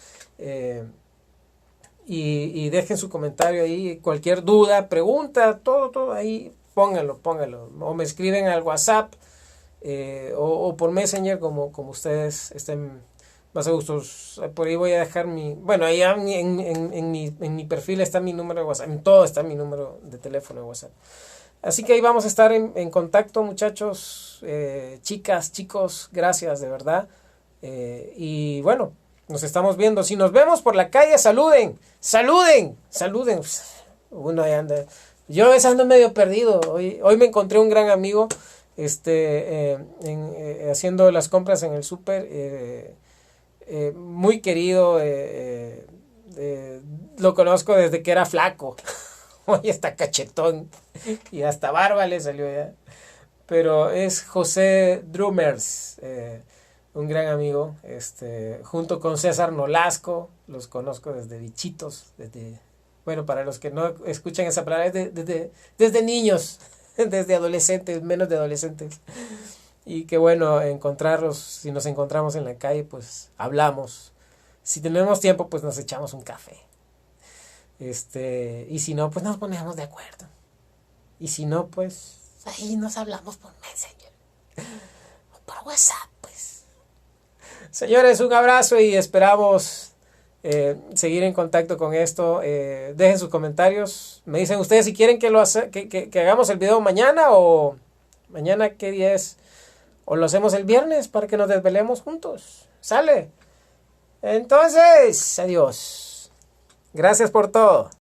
Y dejen su comentario ahí, cualquier duda, pregunta, todo ahí, pónganlo. O me escriben al WhatsApp o por Messenger, como ustedes estén más a gustos. Por ahí voy a dejar bueno, ahí en mi perfil está mi número de WhatsApp, en todo está mi número de teléfono de WhatsApp. Así que ahí vamos a estar en contacto, muchachos, chicas, chicos, gracias de verdad. Y bueno, nos estamos viendo. Si nos vemos por la calle, saluden. Uno ahí anda. Yo a veces ando medio perdido. Hoy me encontré un gran amigo haciendo las compras en el súper. Muy querido. Lo conozco desde que era flaco. Hoy está cachetón. Y hasta barba le salió ya. Pero es José Drummers. Un gran amigo, junto con César Nolasco, los conozco desde bichitos, bueno, para los que no escuchan esa palabra, desde niños, desde adolescentes, menos de adolescentes. Y qué bueno encontrarlos, si nos encontramos en la calle, pues hablamos. Si tenemos tiempo, pues nos echamos un café. Y si no, pues nos ponemos de acuerdo. Y si no, pues ahí nos hablamos por Messenger o por WhatsApp, pues. Señores, un abrazo y esperamos seguir en contacto con esto. Dejen sus comentarios. Me dicen ustedes si quieren que hagamos el video mañana o mañana, ¿qué día es? O lo hacemos el viernes para que nos desvelemos juntos. ¿Sale? Entonces, adiós. Gracias por todo.